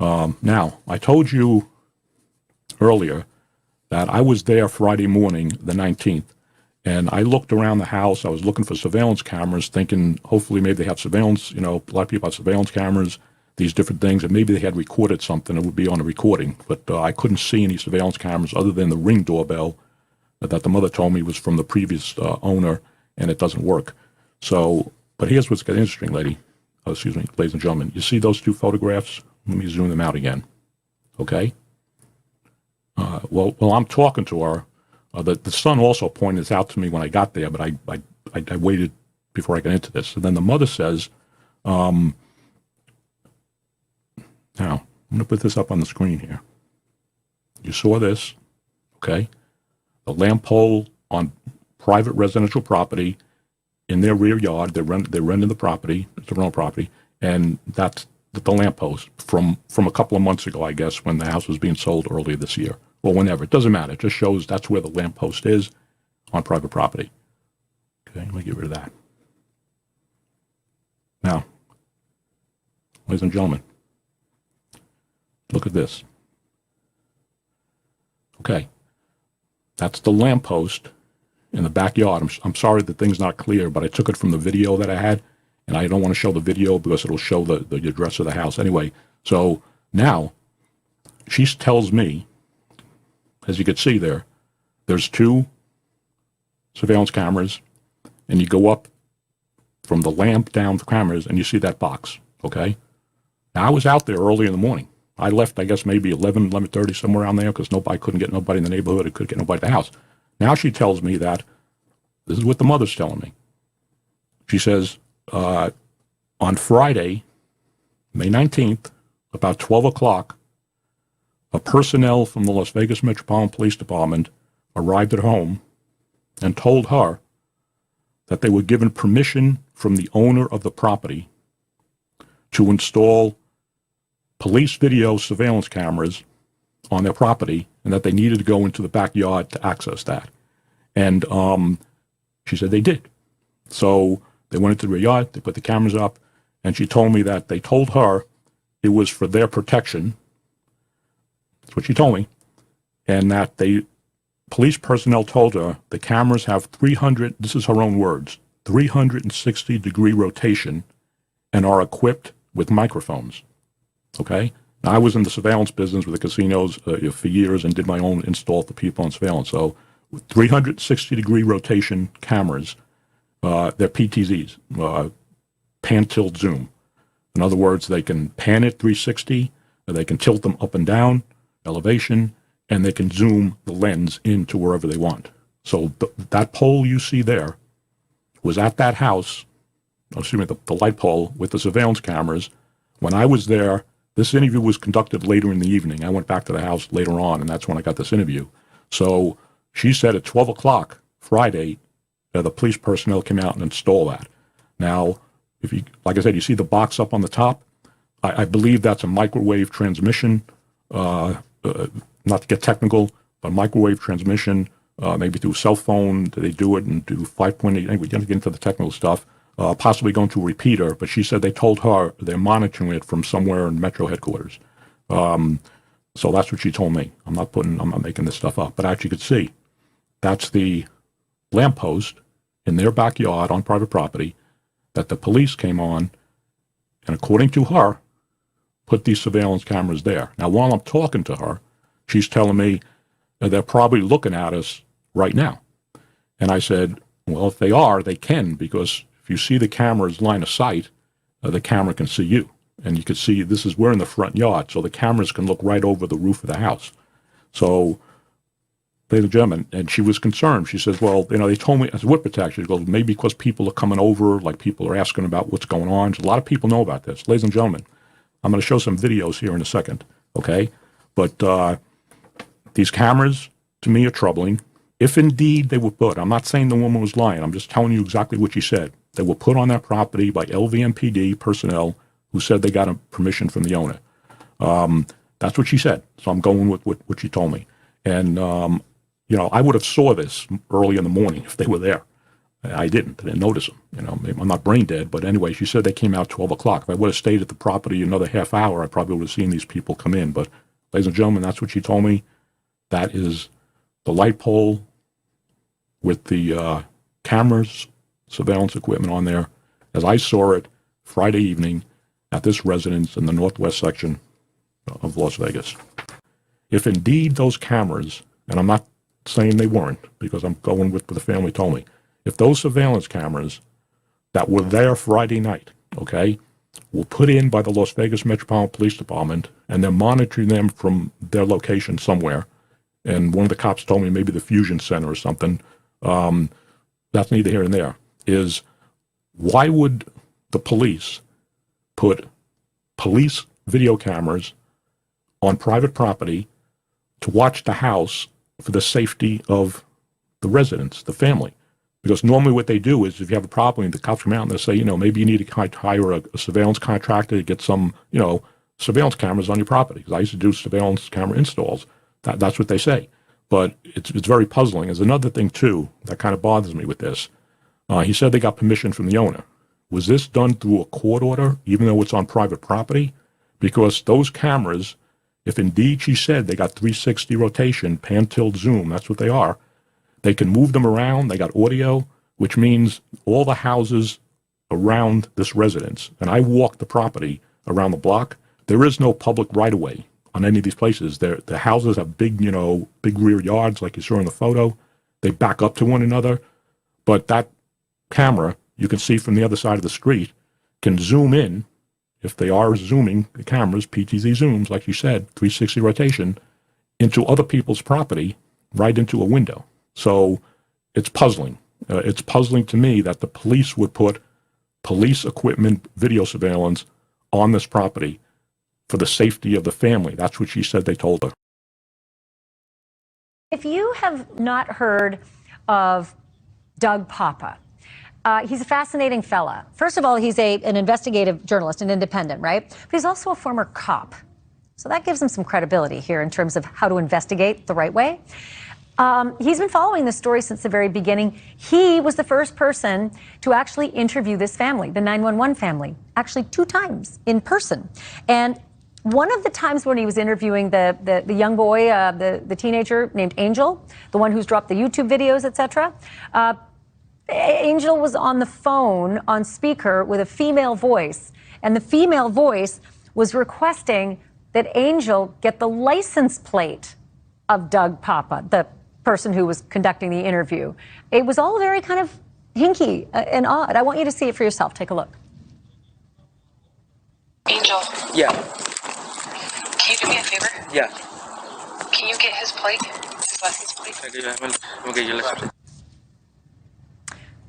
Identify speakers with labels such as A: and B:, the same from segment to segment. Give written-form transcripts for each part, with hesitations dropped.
A: Now, I told you earlier that I was there Friday morning, the 19th, and I looked around the house. I was looking for surveillance cameras, thinking hopefully maybe they have surveillance. You know, a lot of people have surveillance cameras, these different things, and maybe they had recorded something. It would be on a recording, but I couldn't see any surveillance cameras other than the Ring doorbell that the mother told me was from the previous owner, and it doesn't work. So, but here's what's interesting, ladies and gentlemen. You see those two photographs? Let me zoom them out again. Okay? Well, I'm talking to her. The son also pointed this out to me when I got there, but I waited before I got into this. And then the mother says, now, I'm going to put this up on the screen here. You saw this, okay? The lamp pole on private residential property in their rear yard. They're renting the property. It's their own property. And that's the lamp post from a couple of months ago, I guess, when the house was being sold earlier this year. Or whenever. It doesn't matter. It just shows that's where the lamp post is on private property. Okay, let me get rid of that. Now, ladies and gentlemen, look at this. Okay, that's the lamp post in the backyard. I'm sorry the thing's not clear, but I took it from the video that I had, and I don't want to show the video because it'll show the address of the house. Anyway, so now she tells me, as you can see there's two surveillance cameras, and you go up from the lamp down the cameras, and you see that box, okay? Now, I was out there early in the morning. I left, I guess, maybe 11:30, somewhere around there, because I couldn't get nobody in the neighborhood. I couldn't get nobody at the house. Now she tells me that, this is what the mother's telling me. She says, on Friday, May 19th, about 12 o'clock, a personnel from the Las Vegas Metropolitan Police Department arrived at home and told her that they were given permission from the owner of the property to install police video surveillance cameras on their property, and that they needed to go into the backyard to access that. And she said they did. So they went into the yard, they put the cameras up, and she told me that they told her it was for their protection. That's what she told me. And that police personnel told her the cameras have 300, this is her own words, 360-degree rotation and are equipped with microphones. Okay? Now, I was in the surveillance business with the casinos for years and did my own install for people on surveillance. So, with 360-degree rotation cameras, they're PTZs, pan-tilt zoom. In other words, they can pan it 360, or they can tilt them up and down, elevation, and they can zoom the lens into wherever they want. So that pole you see there was at that house, the light pole with the surveillance cameras. When I was there, this interview was conducted later in the evening. I went back to the house later on, and that's when I got this interview. So she said at 12 o'clock Friday, the police personnel came out and installed that. Now, if you, like I said, you see the box up on the top, I believe that's a microwave transmission. Not to get technical, but microwave transmission, maybe through cell phone, they do it and do 5.8, anyway, get into the technical stuff, possibly going to a repeater, but she said they told her they're monitoring it from somewhere in Metro headquarters. So that's what she told me. I'm not making this stuff up, but as you could see, that's the lamppost in their backyard on private property that the police came on, and according to her, put these surveillance cameras there. Now, while I'm talking to her, she's telling me they're probably looking at us right now. And I said, well, if they are, they can, because if you see the camera's line of sight, the camera can see you. And you can see we're in the front yard, so the cameras can look right over the roof of the house. So, ladies and gentlemen, and she was concerned. She says, well, they told me, as what protection? She goes, maybe because people are coming over, like people are asking about what's going on. So a lot of people know about this. Ladies and gentlemen, I'm going to show some videos here in a second, okay? But these cameras, to me, are troubling. If indeed they were put, I'm not saying the woman was lying, I'm just telling you exactly what she said. They were put on that property by LVMPD personnel who said they got a permission from the owner. That's what she said. So I'm going with what she told me. And, I would have saw this early in the morning if they were there. I didn't notice them. You know, maybe I'm not brain dead, but anyway, she said they came out 12 o'clock. If I would have stayed at the property another half hour, I probably would have seen these people come in. But ladies and gentlemen, that's what she told me. That is the light pole with the cameras, surveillance equipment on there, as I saw it Friday evening at this residence in the northwest section of Las Vegas. If indeed those cameras, and I'm not saying they weren't, because I'm going with what the family told me, if those surveillance cameras that were there Friday night, okay, were put in by the Las Vegas Metropolitan Police Department, and they're monitoring them from their location somewhere, and one of the cops told me maybe the Fusion Center or something, that's neither here nor there, is why would the police put police video cameras on private property to watch the house for the safety of the residents, the family? Because normally what they do is if you have a problem, the cops come out and they say, you know, maybe you need to hire a surveillance contractor to get some, you know, surveillance cameras on your property. Because I used to do surveillance camera installs. That's what they say. But it's very puzzling. There's another thing, too, that kind of bothers me with this. He said they got permission from the owner. Was this done through a court order, even though it's on private property? Because those cameras, if indeed she said they got 360 rotation, pan, tilt, zoom, that's what they are, they can move them around. They got audio, which means all the houses around this residence, and I walked the property around the block, there is no public right-of-way on any of these places. The houses have big, you know, big rear yards like you saw in the photo. They back up to one another. But that camera, you can see from the other side of the street, can zoom in, if they are zooming the cameras, PTZ zooms, like you said, 360 rotation, into other people's property, right into a window. So it's puzzling. It's puzzling to me that the police would put police equipment video surveillance on this property for the safety of the family. That's what she said they told her.
B: If you have not heard of Doug Poppa, he's a fascinating fella. First of all, he's an investigative journalist, an independent, right? But he's also a former cop. So that gives him some credibility here in terms of how to investigate the right way. He's been following this story since the very beginning. He was the first person to actually interview this family, the 911 family, actually 2 times in person. And one of the times when he was interviewing the young boy, the teenager named Angel, the one who's dropped the YouTube videos, etc., Angel was on the phone on speaker with a female voice, and the female voice was requesting that Angel get the license plate of Doug Poppa, the person who was conducting the interview. It was all very kind of hinky and odd. I want you to see it for yourself. Take a look.
C: Angel.
D: Yeah.
C: Can you do me a favor?
D: Yeah.
C: Can you get his plate? His license plate?
D: We'll get your license plate.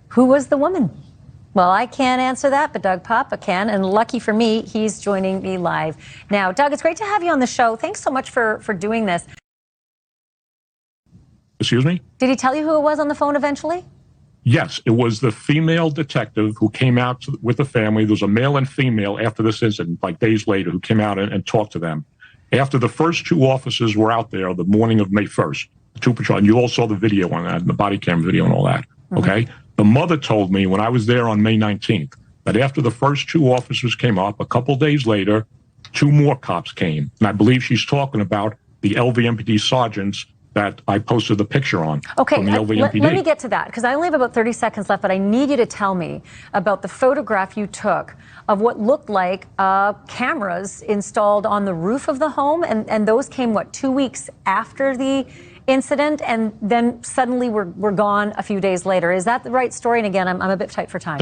B: Who was the woman? Well, I can't answer that, but Doug Poppa can, and lucky for me, he's joining me live now. Doug, it's great to have you on the show. Thanks so much for doing this.
A: Excuse me?
B: Did he tell you who it was on the phone eventually?
A: Yes, it was the female detective who came out with the family. There was a male and female after this incident, like days later, who came out and talked to them. After the first 2 officers were out there the morning of May 1st, 2 patrol, and you all saw the video on that, the body cam video and all that, okay? The mother told me when I was there on May 19th that after the first 2 officers came up, a couple days later, 2 more cops came. And I believe she's talking about the LVMPD sergeants that I posted the picture on.
B: Okay,
A: from the LVMPD.
B: let me get to that, because I only have about 30 seconds left, but I need you to tell me about the photograph you took of what looked like cameras installed on the roof of the home, and those came, what, 2 weeks after the incident, and then suddenly we're gone a few days later. Is that the right story? And again, I'm a bit tight for time.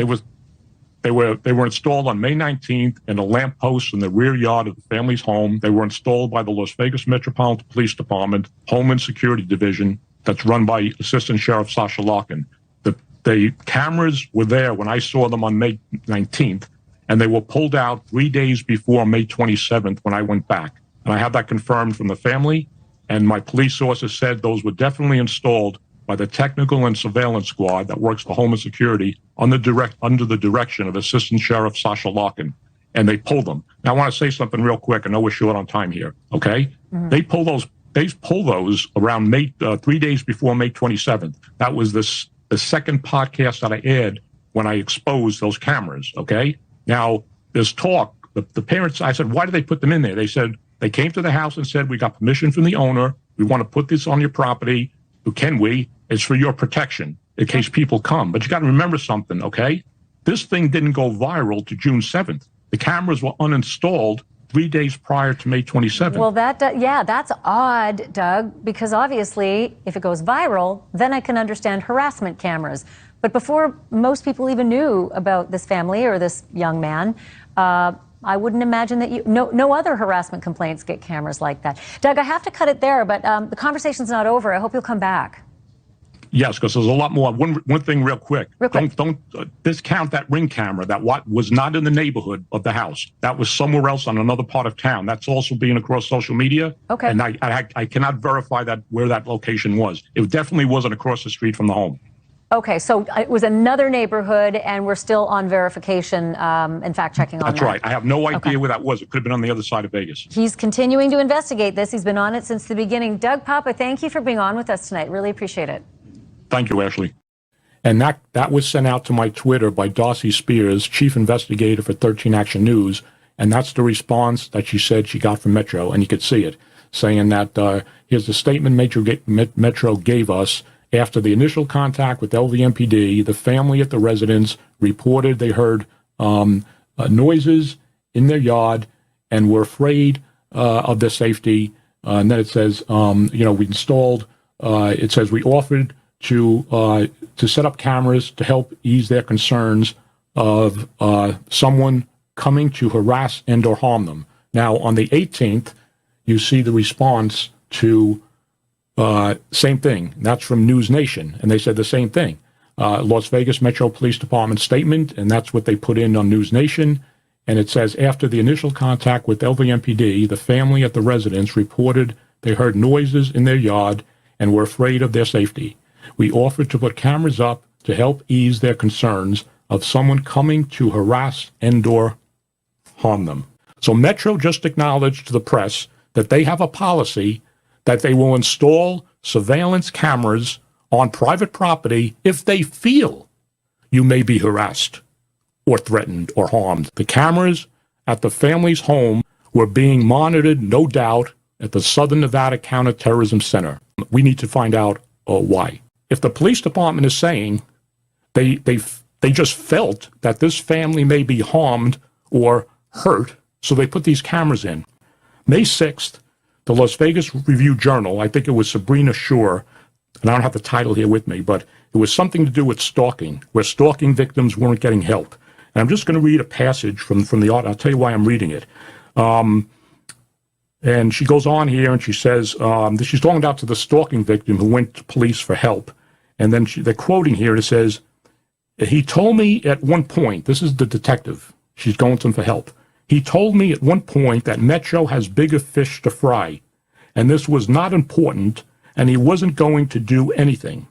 A: They were installed on May 19th in a lamppost in the rear yard of the family's home. They were installed by the Las Vegas Metropolitan Police Department, Homeland Security Division, that's run by Assistant Sheriff Sasha Larkin. The cameras were there when I saw them on May 19th, and they were pulled out 3 days before May 27th when I went back. And I have that confirmed from the family, and my police sources said those were definitely installed by the technical and surveillance squad that works for Homeland Security under the direction of Assistant Sheriff Sasha Larkin, and they pulled them. Now, I want to say something real quick. I know we're short on time here, okay? They pull those around 3 days before May 27th. That was the second podcast that I aired when I exposed those cameras, okay? Now, there's talk. The parents, I said, why did they put them in there? They said, they came to the house and said, we got permission from the owner. We want to put this on your property. Can we? It's for your protection in case people come. But you got to remember something, okay? This thing didn't go viral to June 7th. The cameras were uninstalled 3 days prior to May 27th.
B: Well, that's odd, Doug, because obviously if it goes viral, then I can understand harassment cameras. But before most people even knew about this family or this young man, I wouldn't imagine that no other harassment complaints get cameras like that. Doug, I have to cut it there, but the conversation's not over. I hope you'll come back.
A: Yes, because there's a lot more. One thing real quick. Don't discount that Ring camera that was not in the neighborhood of the house. That was somewhere else on another part of town. That's also being across social media.
B: Okay.
A: And I cannot verify where that location was. It definitely wasn't across the street from the home.
B: Okay, so it was another neighborhood, and we're still on verification and fact-checking on that.
A: That's right. I have no idea where that was. It could have been on the other side of Vegas.
B: He's continuing to investigate this. He's been on it since the beginning. Doug Poppa, thank you for being on with us tonight. Really appreciate it.
A: Thank you, Ashley. And that was sent out to my Twitter by Darcy Spears, chief investigator for 13 Action News, and that's the response that she said she got from Metro, and you could see it, saying that here's the statement Metro gave us. After the initial contact with LVMPD, the family at the residence reported they heard noises in their yard and were afraid of their safety. And then it says, we installed, it says we offered to set up cameras to help ease their concerns of someone coming to harass and or harm them. Now, on the 18th, you see the response to same thing. That's from News Nation, and they said the same thing. Las Vegas Metro Police Department statement, and that's what they put in on News Nation. And it says, after the initial contact with LVMPD, the family at the residence reported they heard noises in their yard and were afraid of their safety. We offered to put cameras up to help ease their concerns of someone coming to harass and or harm them. So Metro just acknowledged to the press that they have a policy that they will install surveillance cameras on private property if they feel you may be harassed or threatened or harmed. The cameras at the family's home were being monitored, no doubt, at the Southern Nevada Counterterrorism Center. We need to find out why. If the police department is saying they just felt that this family may be harmed or hurt, so they put these cameras in. May 6th, the Las Vegas Review-Journal, I think it was Sabrina Shore, and I don't have the title here with me, but it was something to do with stalking, where stalking victims weren't getting help. And I'm just going to read a passage from the article. I'll tell you why I'm reading it. And she goes on here and she says, she's talking about to the stalking victim who went to police for help. And then they're quoting here, it says, he told me at one point, this is the detective, she's going to him for help. He told me at one point that Metro has bigger fish to fry, and this was not important, and he wasn't going to do anything.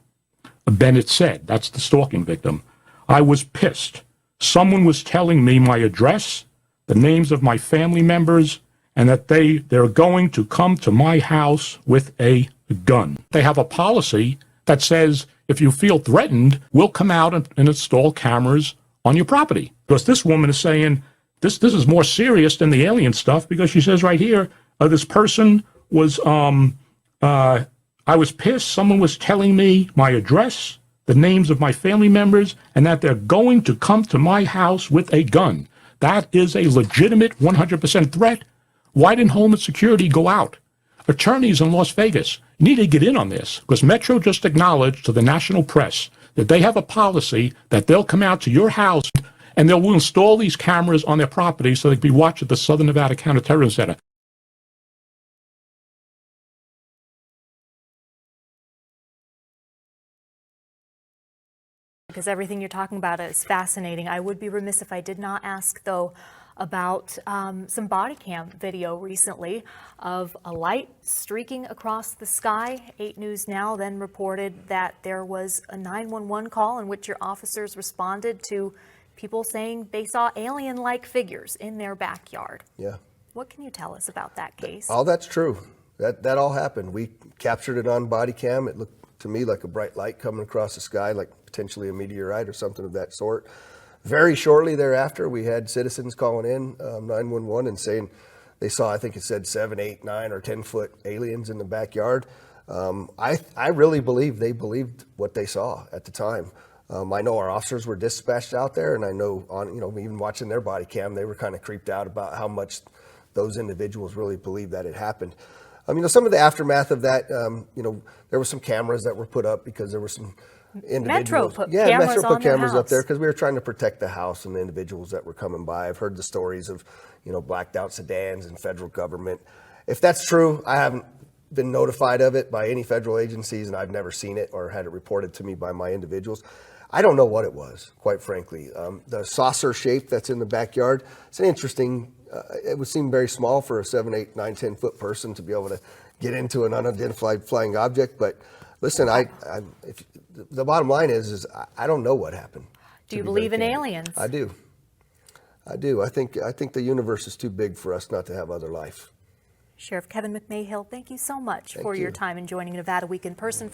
A: Bennett said, that's the stalking victim. I was pissed. Someone was telling me my address, the names of my family members, and that they're going to come to my house with a gun. They have a policy that says if you feel threatened, we'll come out and install cameras on your property. Because this woman is saying, this is more serious than the alien stuff, because she says right here, this person was, I was pissed. Someone was telling me my address, the names of my family members, and that they're going to come to my house with a gun. That is a legitimate 100% threat. Why didn't Homeland Security go out? Attorneys in Las Vegas need to get in on this, because Metro just acknowledged to the national press that they have a policy that they'll come out to your house and they'll install these cameras on their property so they can be watched at the Southern Nevada Counterterrorism Center.
E: Because everything you're talking about is fascinating. I would be remiss if I did not ask, though, about some body cam video recently of a light streaking across the sky. 8 News Now then reported that there was a 911 call in which your officers responded to people saying they saw alien-like figures in their backyard.
F: Yeah.
E: What can you tell us about that case?
F: All that's true. That all happened. We captured it on body cam. It looked to me like a bright light coming across the sky, like potentially a meteorite or something of that sort. Very shortly thereafter, we had citizens calling in 911 and saying they saw, I think it said 7, 8, 9, or 10-foot aliens in the backyard. I really believe they believed what they saw at the time. I know our officers were dispatched out there, and I know even watching their body cam, they were kind of creeped out about how much those individuals really believed that it happened. Some of the aftermath of that, there were some cameras that were put up because there were some individuals. Metro put cameras up there because we were trying to protect the house and the individuals that were coming by. I've heard the stories of, blacked out sedans and federal government. If that's true, I haven't been notified of it by any federal agencies, and I've never seen it or had it reported to me by my individuals. I don't know what it was, quite frankly. The saucer shape that's in the backyard, it's an interesting, it would seem very small for a 7, 8, 9, 10-foot person to be able to get into an unidentified flying object. But listen, the bottom line is I don't know what happened.
E: Do you believe in aliens?
F: I do. I think the universe is too big for us not to have other life.
E: Sheriff Kevin McMahill, thank you so much for your time and joining Nevada Week in person.